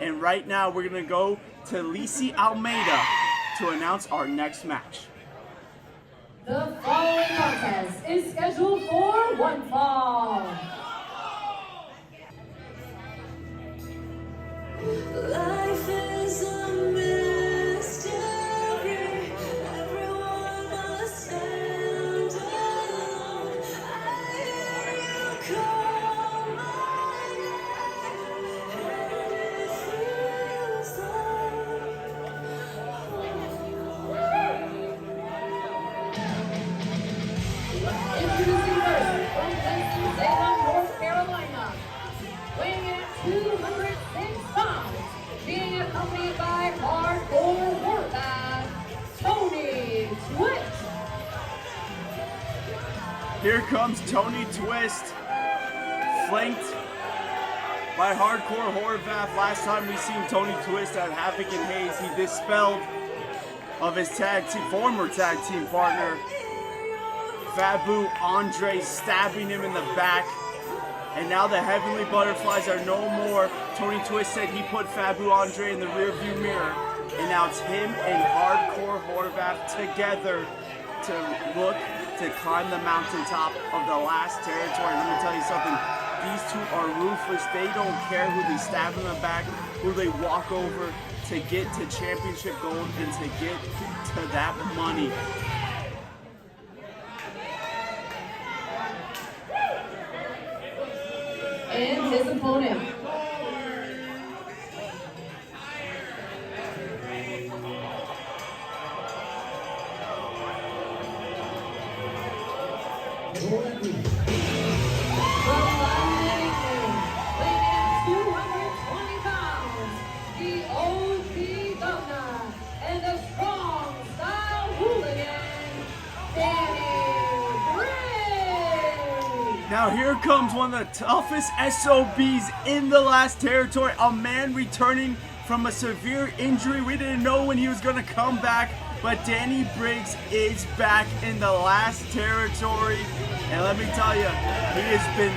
And right now we're going to go to Lisi Almeida to announce our next match. The following contest is scheduled for one fall. Life is a mystery. Everyone must stand alone. I hear you call my name, and it feels Introducing first, from Winston-Salem, North Carolina, weighing in at 206 pounds, being accompanied by hardcore warrior, Tony Twist. Here comes Tony Twist, flanked by Hardcore Horvath. Last time we seen Tony Twist at Havoc and Haze, he dispelled of his former tag team partner, Fabu Andre, stabbing him in the back. And now the Heavenly Butterflies are no more. Tony Twist said he put Fabu Andre in the rearview mirror. And now it's him and Hardcore Horvath together to look to climb the mountaintop of the last territory. Let me tell you something. These two are ruthless. They don't care who they stab in the back, who they walk over to get to championship gold and to get to that money. And his opponent. Now here comes one of the toughest SOBs in the last territory. A man returning from a severe injury. We didn't know when he was going to come back, but Danny Briggs is back in the last territory. And let me tell you, he has been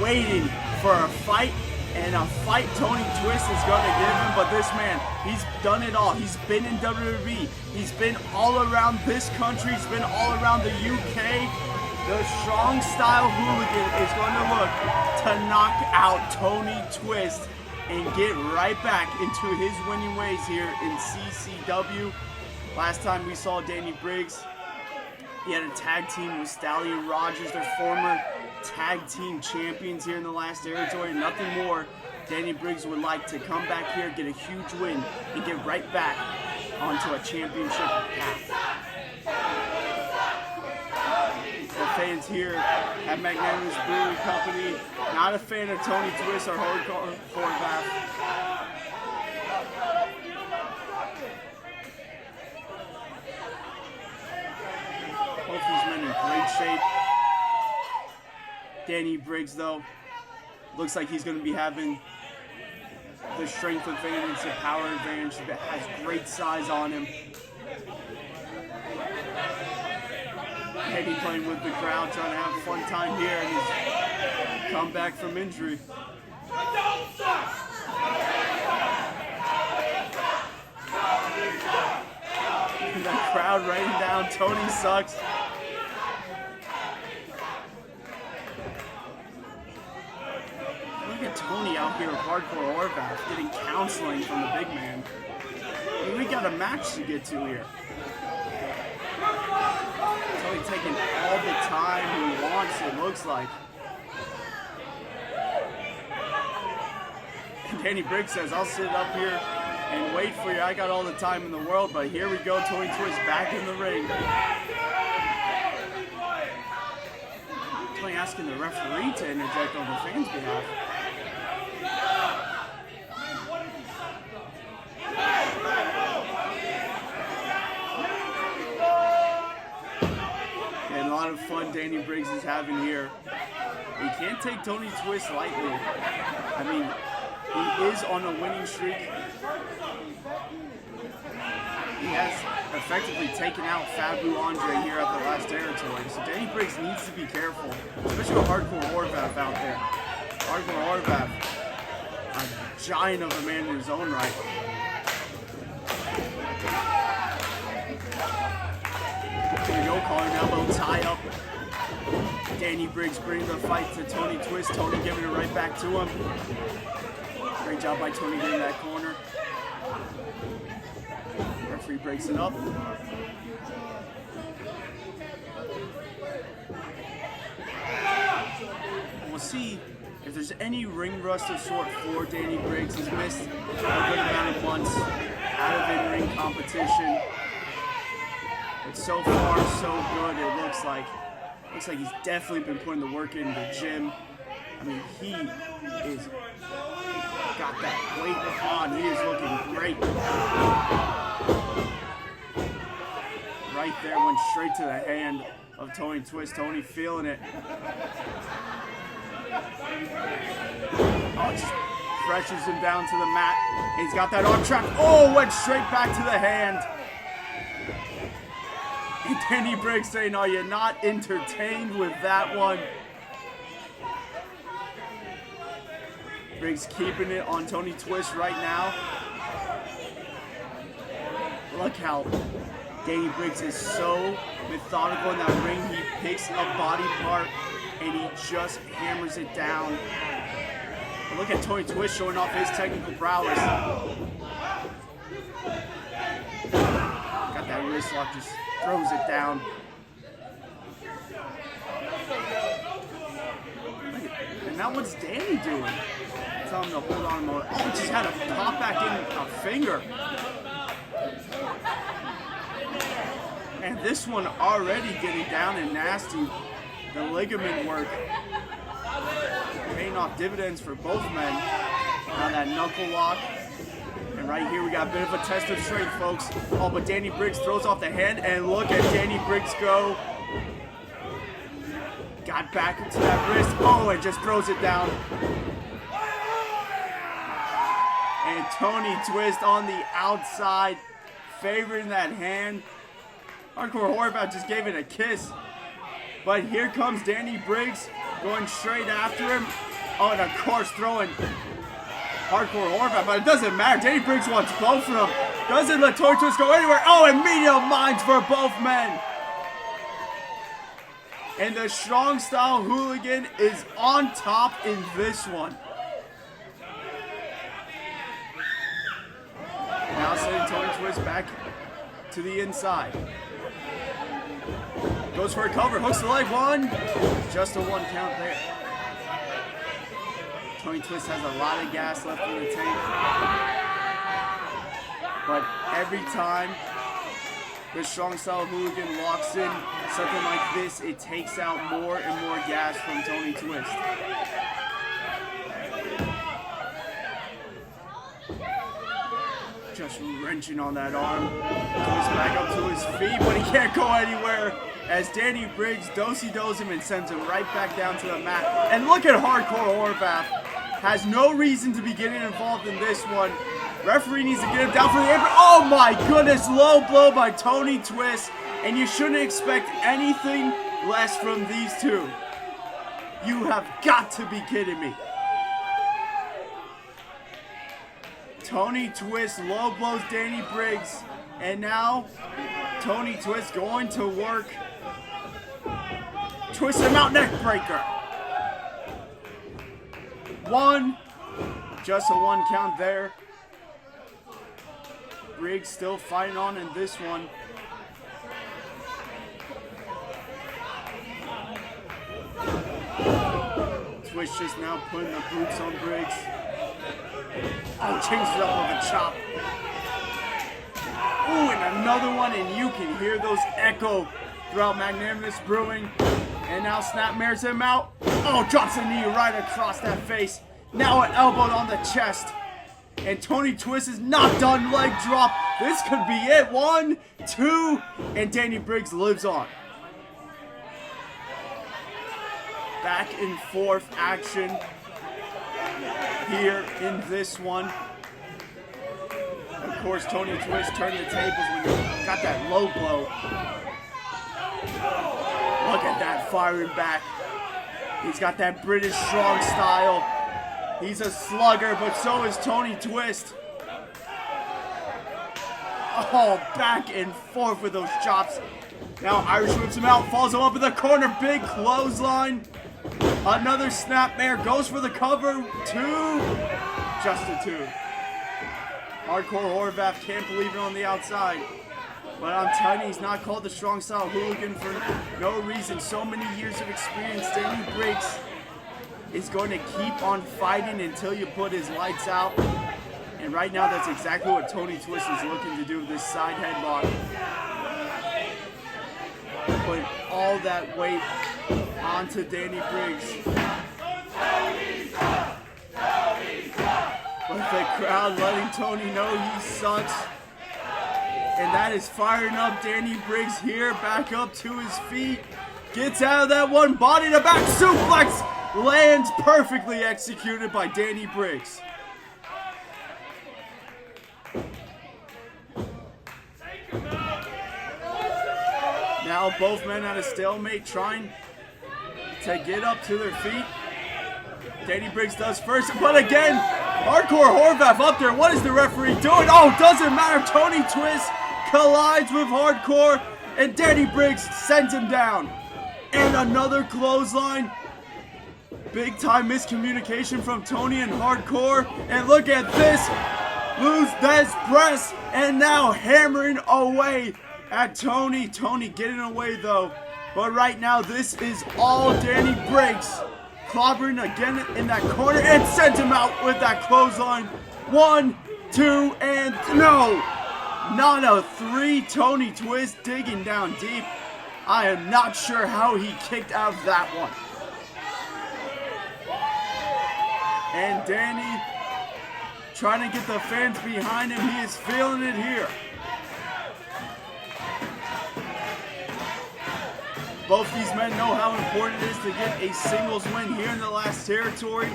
waiting for a fight, and a fight Tony Twist is going to give him. But this man, he's done it all. He's been in WWE. He's been all around this country. He's been all around the UK. The strong style hooligan is going to look to knock out Tony Twist and get right back into his winning ways here in CCW. Last time we saw Danny Briggs, he had a tag team with Stallion Rogers, their former tag team champions here in the last territory. Nothing more. Danny Briggs would like to come back here, get a huge win, and get right back onto a championship path. The fans here at Magnanimous Brewing Company, not a fan of Tony Twist or Hardcore Horvath. Both these men in great shape. Danny Briggs, though, looks like he's going to be having the strength advantage, the power advantage, that has great size on him. Eddie playing with the crowd, trying to have a fun time here, and he's come back from injury. The crowd writing down Tony sucks. Look at Tony out here with Hardcore Horvath getting counseling from the big man. I mean, we got a match to get to here. Tony taking all the time he wants, it looks like. And Danny Briggs says, I'll sit up here and wait for you. I got all the time in the world, but here we go. Tony Twist back in the ring. Tony asking the referee to interject on the fans' behalf. And a lot of fun Danny Briggs is having here. He can't take Tony Twist lightly. I mean, he is on a winning streak. He has effectively taken out Fabu Andre here at the last territory. So Danny Briggs needs to be careful, especially with Hardcore Horvath out there. Hardcore Horvath, a giant of a man in his own right. Here we go, collar down low, tie up. Danny Briggs bringing the fight to Tony Twist. Tony giving it right back to him. Great job by Tony getting that corner. Referee breaks it up. We'll see if there's any ring rust of sort for Danny Briggs. He's missed a good amount of months out of in-ring competition. But so far, so good, it looks like. Looks like he's definitely been putting the work in the gym. I mean, he is got that weight on. He is looking great. Right there, went straight to the hand of Tony Twist. Tony feeling it. Oh, just pressures him down to the mat. He's got that arm trap. Oh, went straight back to the hand. And Danny Briggs saying, are you not entertained with that one? Briggs keeping it on Tony Twist right now. Look how Danny Briggs is so methodical in that ring. He picks a body part and he just hammers it down. But look at Tony Twist showing off his technical prowess. Got that wrist lock, just throws it down. And now what's Danny doing? Tell him to hold on more. Oh, just had to pop back in a finger. And this one already getting down and nasty. The ligament work paying off dividends for both men. Now that knuckle lock. And right here we got a bit of a test of strength, folks. Oh, but Danny Briggs throws off the hand, and look at Danny Briggs go. Got back into that wrist. Oh, and just throws it down. And Tony Twist on the outside, favoring that hand. Hardcore Horvath just gave it a kiss. But here comes Danny Briggs going straight after him. Oh, and of course throwing Hardcore Horvath, but it doesn't matter. Danny Briggs wants both of them. Doesn't let Tony Twist go anywhere. Oh, and medium minds for both men. And the strong style hooligan is on top in this one. Now sending Tony Twist back to the inside. Goes for a cover, hooks the leg, one. Just a one count there. Tony Twist has a lot of gas left in the tank. But every time the strong style hooligan locks in something like this, it takes out more and more gas from Tony Twist. Just wrenching on that arm. Twist back up to his feet, but he can't go anywhere as Danny Briggs do-si-dos him and sends him right back down to the mat. And look at Hardcore Horvath. Has no reason to be getting involved in this one. Referee needs to get him down for the apron. Oh my goodness, low blow by Tony Twist. And you shouldn't expect anything less from these two. You have got to be kidding me. Tony Twist low blows Danny Briggs. And now, Tony Twist going to work. Twist him out, neck breaker. One. Just a one count there. Briggs still fighting on in this one. Twist just now putting the boots on Briggs. Oh, changes it up with a chop. Ooh, and another one, and you can hear those echo throughout Magnanimous Brewing. And now Snapmares him out. Oh, drops a knee right across that face. Now an elbow on the chest. And Tony Twist is not done. Leg drop. This could be it. 1, 2, and Danny Briggs lives on. Back and forth action here in this one. Of course, Tony Twist turned the tables when he got that low blow. Look at that firing back. He's got that British strong style. He's a slugger, but so is Tony Twist. Oh, back and forth with those chops. Now Irish whips him out, falls him up in the corner. Big clothesline. Another snapmare. Goes for the cover. 2. Just a 2. Hardcore Horvath can't believe it on the outside. But I'm telling you, he's not called the strong style hooligan for no reason. So many years of experience. Danny Briggs is going to keep on fighting until you put his lights out. And right now, that's exactly what Tony Twist is looking to do, this side headlock. Put all that weight onto Danny Briggs. But the crowd letting Tony know he sucks. And that is firing up Danny Briggs here, back up to his feet. Gets out of that one, body to back suplex. Lands perfectly executed by Danny Briggs. Now both men at a stalemate trying to get up to their feet. Danny Briggs does first, but again, Hardcore Horvath up there. What is the referee doing? Oh, doesn't matter. Tony Twist collides with Hardcore, and Danny Briggs sends him down. And another clothesline. Big time miscommunication from Tony and Hardcore. And look at this. Lose this press, and now hammering away at Tony. Tony getting away though. But right now, this is all Danny Briggs. Clobbering again in that corner and sent him out with that clothesline. 1, 2, and no! Not a 3. Tony Twist digging down deep. I am not sure how he kicked out of that one. And Danny trying to get the fans behind him. He is feeling it here. Both these men know how important it is to get a singles win here in the last territory.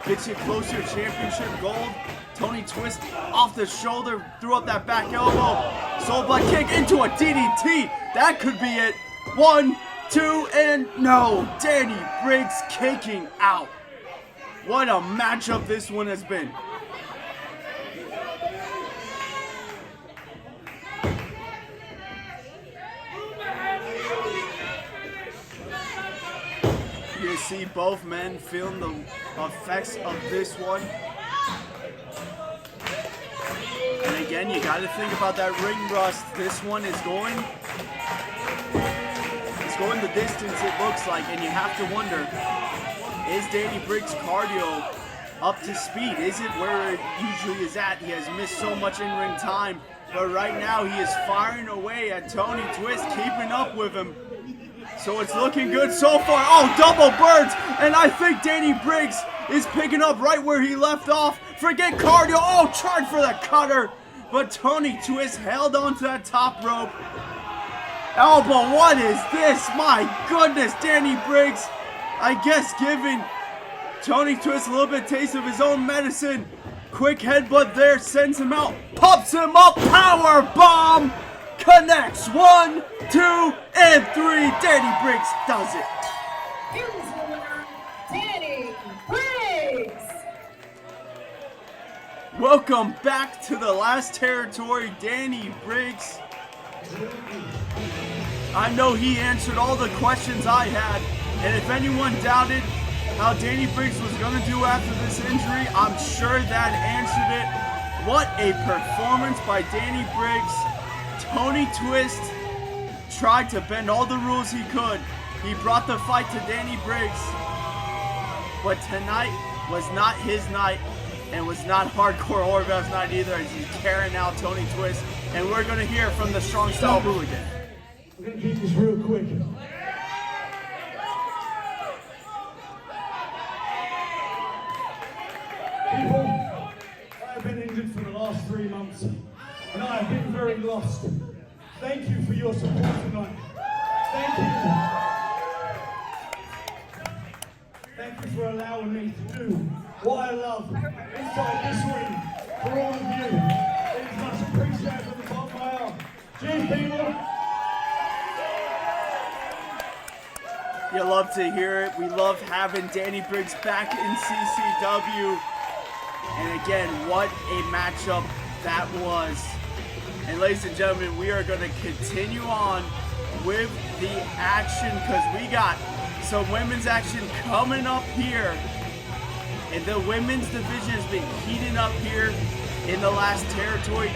Gets you closer to championship gold. Tony Twist off the shoulder, threw up that back elbow. Soul Black kick into a DDT. That could be it. 1, 2, and no. Danny Briggs kicking out. What a matchup this one has been. You see both men feeling the effects of this one. And again, you got to think about that ring rust. This one is going the distance it looks like, and you have to wonder, is Danny Briggs' cardio up to speed? Is it where it usually is at? He has missed so much in-ring time, but right now he is firing away at Tony Twist, keeping up with him. So it's looking good so far. Oh, double birds. And I think Danny Briggs is picking up right where he left off. Forget cardio. Oh, tried for the cutter. But Tony Twist held onto that top rope. Oh, but what is this? My goodness, Danny Briggs, I guess giving Tony Twist a little bit taste of his own medicine. Quick headbutt there, sends him out, pops him up, power bomb. Connects. 1, 2, and 3. Danny Briggs does it. Here's the winner, Danny Briggs. Welcome back to the last territory, Danny Briggs. I know he answered all the questions I had, and if anyone doubted how Danny Briggs was going to do after this injury, I'm sure that answered it. What a performance by Danny Briggs. Tony Twist tried to bend all the rules he could. He brought the fight to Danny Briggs. But tonight was not his night, and was not Hardcore Horvath's night either, as he's carrying out Tony Twist. And we're going to hear from the Strong Style Hooligan. We're going to keep this real quick. People, I have been injured for the last 3 months, and I have been very lost. Thank you for your support tonight. Thank you. Thank you for allowing me to do what I love inside this ring for all of you. It is much appreciated from the bottom of my heart. Cheers, people. You love to hear it. We love having Danny Briggs back in CCW. And again, what a matchup that was. And ladies and gentlemen, we are going to continue on with the action because we got some women's action coming up here. And the women's division has been heating up here in the last territory.